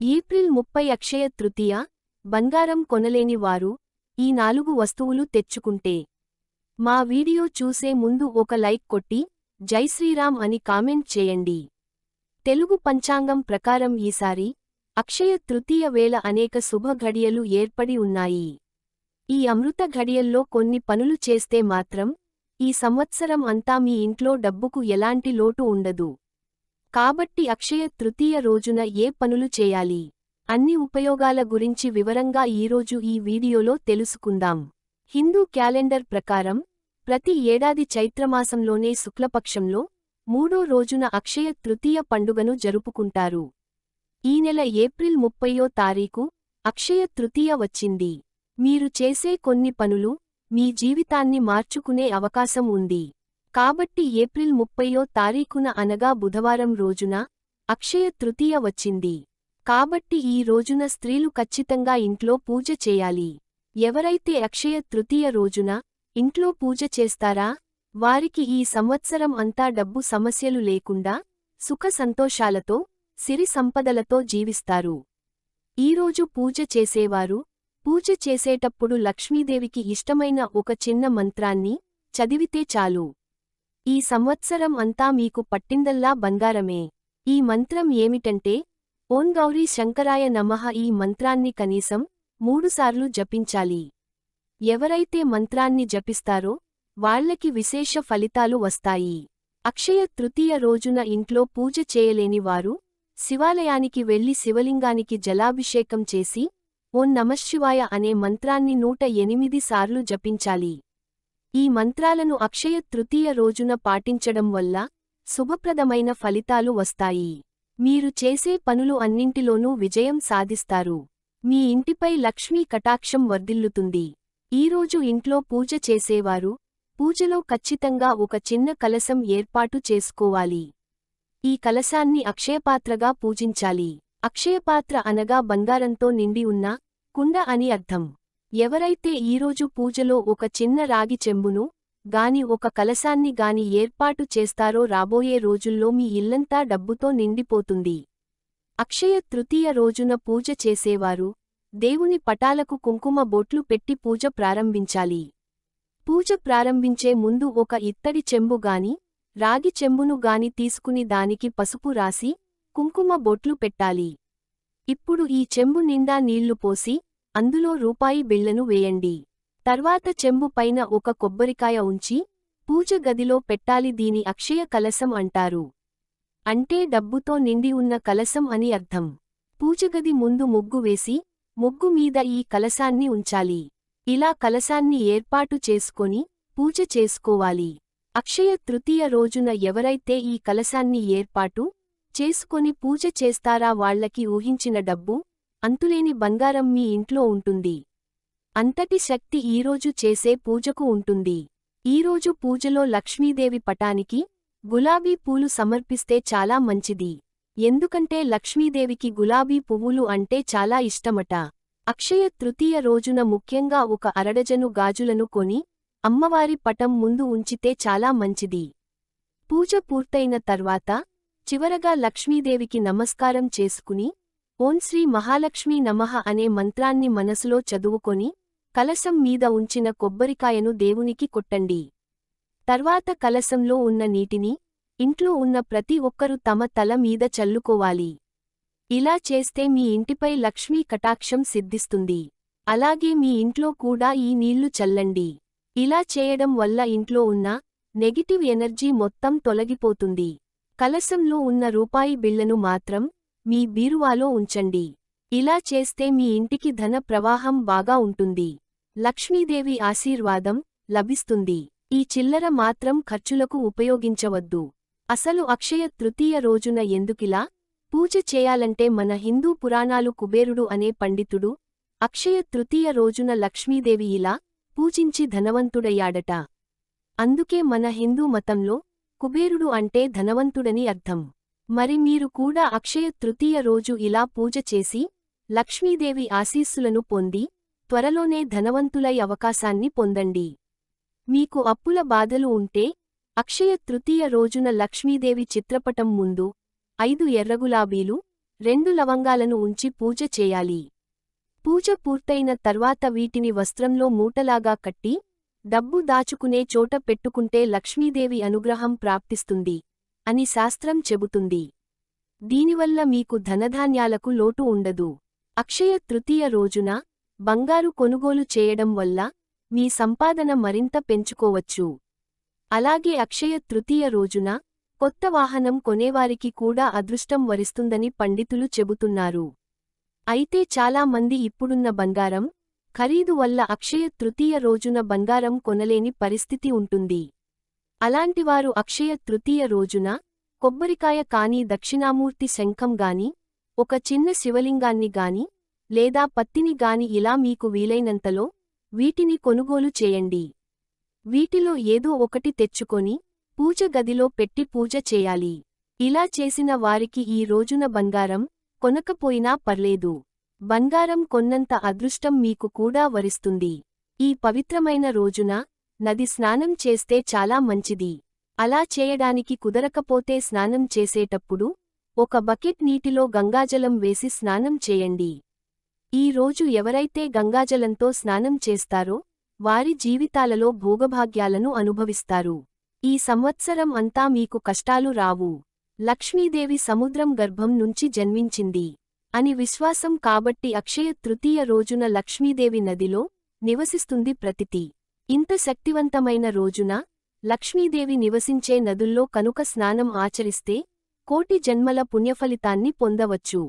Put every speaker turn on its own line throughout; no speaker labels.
April 30 Akshaya Tritiya. బంగారం కొనలేని వారు ఈ 4 వస్తువులు తెచ్చుకుంటే. మా వీడియో చూసే ముందు ఒక లైక్ కొట్టి జై శ్రీరామ్ అని కామెంట్ చేయండి. తెలుగు పంచాంగం ప్రకారం ఈసారి అక్షయ తృతీయ వేళ అనేక శుభ ఘడియలు ఏర్పడి ఉన్నాయి. ఈ అమృత ఘడియల్లో కొన్ని పనులు చేస్తే మాత్రం ఈ సంవత్సరం అంతా మీ ఇంట్లో డబ్బుకు ఎలాంటి లోటు ఉండదు. కాబట్టి అక్షయ తృతీయ రోజున ఏ పనులు చేయాలి, అన్ని ఉపయోగాల గురించి వివరంగా ఈరోజు ఈ వీడియోలో తెలుసుకుందాం. హిందూ క్యాలెండర్ ప్రకారం ప్రతి ఏడాది చైత్రమాసంలోనే శుక్లపక్షంలో 3వ రోజున అక్షయ తృతీయ పండుగను జరుపుకుంటారు. ఈ నెల ఏప్రిల్ 30వ తారీఖు అక్షయ తృతీయ వచ్చింది. మీరు చేసే కొన్ని పనులు మీ జీవితాన్ని మార్చుకునే అవకాశం ఉంది. కాబట్టి ఏప్రిల్ 30వ తారీఖున అనగా బుధవారం రోజున అక్షయ తృతీయ వచ్చింది. కాబట్టి ఈ రోజున స్త్రీలు ఖచ్చితంగా ఇంట్లో పూజ చేయాలి. ఎవరైతే అక్షయ తృతీయ రోజున ఇంట్లో పూజ చేస్తారా వారికి ఈ సంవత్సరం అంతా డబ్బు సమస్యలు లేకుండా సుఖ సంతోషాలతో సిరి సంపదలతో జీవిస్తారు. ఈరోజు పూజ చేసేవారు పూజ చేసేటప్పుడు లక్ష్మీదేవికి ఇష్టమైన ఒక చిన్న మంత్రాన్ని చదివితే చాలు. ఈ సంవత్సరం అంతా మీకు పట్టిందల్లా బంగారమే. ఈ మంత్రం ఏమిటంటే ఓం గౌరీ శంకరాయ నమః. ఈ మంత్రాన్ని కనీసం 3 సార్లు జపించాలి. ఎవరైతే మంత్రాన్ని జపిస్తారో వాళ్లకి విశేష ఫలితాలు వస్తాయి. అక్షయ తృతీయ రోజున ఇంట్లో పూజ చేయలేని వారు శివాలయానికి వెళ్లి శివలింగానికి జలాభిషేకం చేసి ఓం నమఃశివాయ అనే మంత్రాన్ని 108 సార్లు జపించాలి. ఈ మంత్రాలను అక్షయ తృతీయ రోజున పాటించడం వల్ల శుభప్రదమైన ఫలితాలు వస్తాయి. మీరు చేసే పనులు అన్నింటిలోనూ విజయం సాధిస్తారు. మీ ఇంటిపై లక్ష్మీ కటాక్షం వర్ధిల్లుతుంది. ఈరోజు ఇంట్లో పూజ చేసేవారు పూజలో ఖచ్చితంగా ఒక చిన్న కలశం ఏర్పాటు చేసుకోవాలి. ఈ కలశాన్ని అక్షయపాత్రగా పూజించాలి. అక్షయపాత్ర అనగా బంగారంతో నిండి ఉన్న కుండ అని అర్థం. ఎవరైతే ఈరోజు పూజలో ఒక చిన్న రాగి చెంబును గాని ఒక కలశాన్ని గాని ఏర్పాటు చేస్తారో రాబోయే రోజుల్లో మీ ఇల్లంతా డబ్బుతో నిండిపోతుంది. అక్షయ తృతీయ రోజున పూజ చేసేవారు దేవుని పటాలకు కుంకుమ బొట్లు పెట్టి పూజ ప్రారంభించాలి. పూజ ప్రారంభించే ముందు ఒక ఇత్తడి చెంబు గాని రాగి చెంబును గాని తీసుకుని దానికి పసుపు రాసి కుంకుమ బొట్లు పెట్టాలి. ఇప్పుడు ఈ చెంబు నిండా నీళ్లు పోసి అందులో రూపాయి బిళ్లను వేయండి. తర్వాత చెంబు పైన ఒక కొబ్బరికాయ ఉంచి పూజ గదిలో పెట్టాలి. దీని అక్షయ కలశం అంటారు. అంటే డబ్బుతో నిండి ఉన్న కలశం అని అర్థం. పూజగది ముందు ముగ్గు వేసి ముగ్గు మీద ఈ కలశాన్ని ఉంచాలి. ఇలా కలశాన్ని ఏర్పాటు చేసుకొని పూజ చేసుకోవాలి. అక్షయ తృతీయ రోజున ఎవరైతే ఈ కలశాన్ని ఏర్పాటు చేసుకొని పూజ చేస్తారా వాళ్లకి ఊహించిన డబ్బు అంతులేని బంగారం మీ ఇంట్లో ఉంటుంది. అంతటి శక్తి ఈరోజు చేసే పూజకు ఉంటుంది. ఈరోజు పూజలో లక్ష్మీదేవి పటానికి గులాబీ పూలు సమర్పిస్తే చాలా మంచిది. ఎందుకంటే లక్ష్మీదేవికి గులాబీ పువ్వులు అంటే చాలా ఇష్టమట. అక్షయ తృతీయ రోజున ముఖ్యంగా ఒక అరడజను గాజులను కొని అమ్మవారి పటం ముందు ఉంచితే చాలా మంచిది. పూజ పూర్తయిన తర్వాత చివరగా లక్ష్మీదేవికి నమస్కారం చేసుకుని ఓం శ్రీ మహాలక్ష్మీ నమః అనే మంత్రాన్ని మనసులో చదువుకొని కలశం మీద ఉంచిన కొబ్బరికాయను దేవునికి కొట్టండి. తర్వాత కలశంలో ఉన్న నీటిని ఇంట్లో ఉన్న ప్రతి ఒక్కరూ తమ తల మీద చల్లుకోవాలి. ఇలా చేస్తే మీ ఇంటిపై లక్ష్మీ కటాక్షం సిద్ధిస్తుంది. అలాగే మీ ఇంట్లో కూడా ఈ నీళ్లు చల్లండి. ఇలా చేయడం వల్ల ఇంట్లో ఉన్న నెగిటివ్ ఎనర్జీ మొత్తం తొలగిపోతుంది. కలశంలో ఉన్న రూపాయి బిళ్లను మాత్రం మీ బీరువాలో ఉంచండి. ఇలా చేస్తే మీ ఇంటికి ధన ప్రవాహం బాగా ఉంటుంది. లక్ష్మీదేవి ఆశీర్వాదం లభిస్తుంది. ఈ చిల్లర మాత్రం ఖర్చులకు ఉపయోగించవద్దు. అసలు అక్షయ తృతీయ రోజున ఎందుకిలా పూజ చేయాలంటే మన హిందూ పురాణాలు కుబేరుడు అనే పండితుడు అక్షయ తృతీయ రోజున లక్ష్మీదేవి ఇలా పూజించి ధనవంతుడయ్యాడట. అందుకే మన హిందూ మతంలో కుబేరుడు అంటే ధనవంతుడని అర్థం. మరి మీరు కూడా అక్షయ తృతీయ రోజు ఇలా పూజ చేసి లక్ష్మీదేవి ఆశీస్సులను పొంది త్వరలోనే ధనవంతులై అవకాశాన్ని పొందండి. మీకు అప్పుల బాధలు ఉంటే అక్షయ తృతీయ రోజున లక్ష్మీదేవి చిత్రపటం ముందు 5 ఎర్రగులాబీలు 2 లవంగాలను ఉంచి పూజ చేయాలి. పూజ పూర్తయిన తర్వాత వీటిని వస్త్రంలో మూటలాగా కట్టి డబ్బు దాచుకునే చోట పెట్టుకుంటే లక్ష్మీదేవి అనుగ్రహం ప్రాప్తిస్తుంది అని శాస్త్రం చెబుతుంది. దీనివల్ల మీకు ధనధాన్యాలకు లోటు ఉండదు. అక్షయ తృతీయ రోజున బంగారు కొనుగోలు చేయడం వల్ల మీ సంపాదన మరింత పెంచుకోవచ్చు. అలాగే అక్షయ తృతీయ రోజున కొత్త వాహనం కొనేవారికి కూడా అదృష్టం వరిస్తుందని పండితులు చెబుతున్నారు. అయితే చాలా మంది ఇప్పుడున్న బంగారం ఖరీదు వల్ల అక్షయ తృతీయ రోజున బంగారం కొనలేని పరిస్థితి ఉంటుంది. అలాంటివారు అక్షయ తృతీయ రోజున కొబ్బరికాయ కానీ దక్షిణామూర్తి శంఖం గాని ఒక చిన్న శివలింగాన్ని గాని లేదా పత్తిని గాని ఇలా మీకు వీలైనంతలో వీటిని కొనుగోలు చేయండి. వీటిలో ఏదో ఒకటి తెచ్చుకొని పూజ గదిలో పెట్టి పూజ చేయాలి. ఇలా చేసిన వారికి ఈ రోజున బంగారం కొనకపోయినా పర్లేదు. బంగారం కొన్నంత అదృష్టం మీకు కూడా వరిస్తుంది. ఈ పవిత్రమైన రోజున నది స్నానం చేస్తే చాలా మంచిది. అలా చేయడానికి కుదరకపోతే స్నానం చేసేటప్పుడు ఒక బకెట్ నీటిలో గంగాజలం వేసి స్నానం చేయండి. ఈ రోజు ఎవరైతే గంగాజలంతో స్నానం చేస్తారో వారి జీవితాలలో భోగభాగ్యాలను అనుభవిస్తారు. ఈ సంవత్సరం అంతా మీకు కష్టాలు రావు. లక్ష్మీదేవి సముద్రం గర్భం నుంచి జన్మించింది అని విశ్వాసం కాబట్టి అక్షయ తృతీయ రోజున లక్ష్మీదేవి నదిలో నివసిస్తుంది ప్రతితి. ఇంత శక్తివంతమైన రోజున లక్ష్మీదేవి నివసించే నదుల్లో కనుక స్నానం ఆచరిస్తే కోటి జన్మల పుణ్యఫలితాన్ని పొందవచ్చు.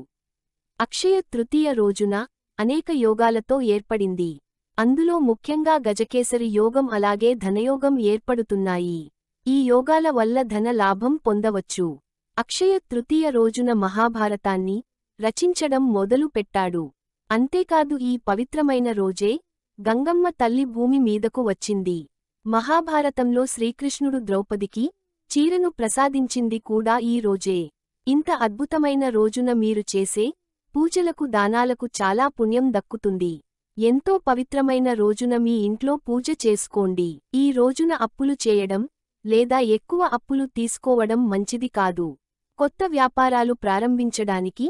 అక్షయ తృతీయ రోజున అనేక యోగాలతో ఏర్పడింది. అందులో ముఖ్యంగా గజకేసరి యోగం అలాగే ధనయోగం ఏర్పడుతున్నాయి. ఈ యోగాల వల్ల ధన లాభం పొందవచ్చు. అక్షయ తృతీయ రోజున మహాభారతాన్ని రచించడం మొదలు పెట్టాడు. అంతేకాదు ఈ పవిత్రమైన రోజే గంగమ్మ తల్లి భూమి మీదకు వచ్చింది. మహాభారతంలో శ్రీకృష్ణుడు ద్రౌపదికి చీరను ప్రసాదించింది కూడా ఈ రోజే. ఇంత అద్భుతమైన రోజున మీరు చేసే పూజలకు దానాలకు చాలా పుణ్యం దక్కుతుంది. ఎంతో పవిత్రమైన రోజున మీ ఇంట్లో పూజ చేసుకోండి. ఈ రోజున అప్పులు చేయడం లేదా ఎక్కువ అప్పులు తీసుకోవడం మంచిది కాదు. కొత్త వ్యాపారాలు ప్రారంభించడానికి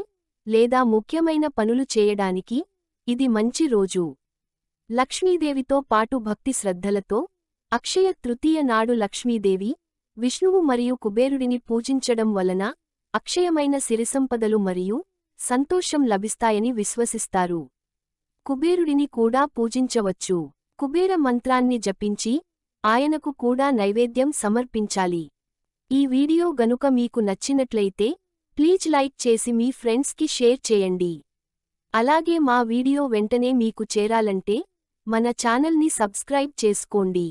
లేదా ముఖ్యమైన పనులు చేయడానికి ఇది మంచి రోజు. లక్ష్మీదేవితో పాటు భక్తి శ్రద్ధలతో అక్షయ తృతీయ నాడు లక్ష్మీదేవి, విష్ణువు మరియు కుబేరుడిని పూజించడం వలన అక్షయమైన సిరిసంపదలు మరియు సంతోషం లభిస్తాయని విశ్వసిస్తారు. కుబేరుడిని కూడా పూజించవచ్చు. కుబేర మంత్రాన్ని జపించి ఆయనకు కూడా నైవేద్యం సమర్పించాలి. ఈ వీడియో గనుక మీకు నచ్చినట్లయితే ప్లీజ్ లైక్ చేసి మీ ఫ్రెండ్స్కి షేర్ చేయండి. అలాగే మా వీడియో వెంటనే మీకు చేరాలంటే మన ఛానల్ని సబ్స్క్రైబ్ చేసుకోండి.